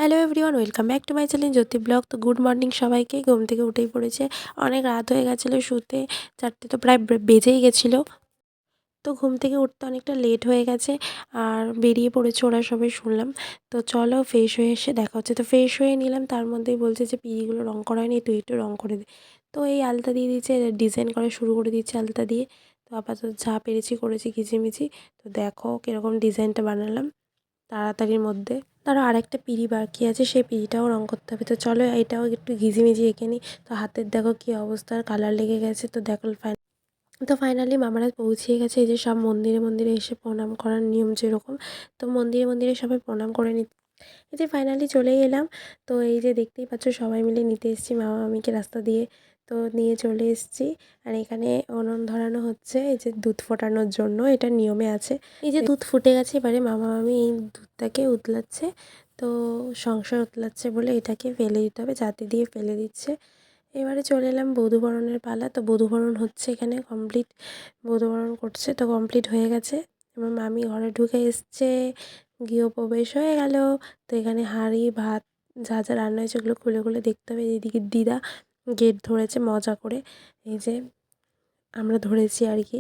Hello everyone, welcome back to my channel Jyoti blog. তো good morning সবাইকে। ঘুম থেকে উঠেই পড়েছে, অনেক রাত হয়ে গেছিলো শুতে, 4টে তো প্রায় বেজেই গেছিলো। তো ঘুম থেকে উঠতে অনেকটা লেট হয়ে গেছে আর বেরিয়ে পড়েছে ওরা সবাই, শুনলাম। তো চলো ফ্রেশ হয়ে এসে দেখা হচ্ছে। তো ফ্রেশ হয়ে নিলাম, তার মধ্যেই বলছে যে পিড়িগুলো রং করা হয়নি, তুই একটু রং করে দে। তো এই আলতা দিয়ে দিচ্ছে, ডিজাইন করা শুরু করে দিচ্ছে আলতা দিয়ে। তো আপাতত যা পেরেছি করেছি কিচিমিচি। তো দেখো কীরকম ডিজাইনটা বানালাম তাড়াতাড়ির মধ্যে। তারও আরেকটা পিঁড়ি বাকি আছে, সেই পিঁড়িটাও রং করতে হবে। তো চলো এটাও একটু ঘিজিমিজি এঁকে নিই। তো হাতের দেখো কী অবস্থা, কালার লেগে গেছে। তো দেখো ফাইনালি মামারা পৌঁছিয়ে গেছে। এই যে সব মন্দিরে মন্দিরে এসে প্রণাম করার নিয়ম যেরকম, তো মন্দিরে মন্দিরে সবাই প্রণাম করে এই যে ফাইনালি চলেই এলাম। তো এই যে দেখতেই পাচ্ছ সবাই মিলে নিতে এসেছি মামা মামিকে রাস্তা দিয়ে। তো নিয়ে চলে এসেছি। আর এখানে উনুন ধরানো হচ্ছে এই যে দুধ ফোটানোর জন্য, এটা নিয়মে আছে। এই যে দুধ ফুটে গেছে, এবারে মামা মামি এই দুধটাকে উতলাচ্ছে। তো সংসার উতলাচ্ছে বলে এটাকে ফেলে দিতে হবে, জাতি দিয়ে ফেলে দিচ্ছে। এবারে চলে এলাম বধূবরণের পালা। তো বধূবরণ হচ্ছে এখানে কমপ্লিট, বধূবরণ করছে। তো কমপ্লিট হয়ে গেছে, এবার মামি ঘরে ঢুকে এসছে, গৃহপ্রবেশ হয়ে গেল। তো এখানে হাঁড়ি ভাত যা যা রান্না হয়েছে ওগুলো খুলে খুলে দেখতে হবে। এদিকে দিদা গেট ধরেছে মজা করে, এই যে আমরা ধরেছি আর কি।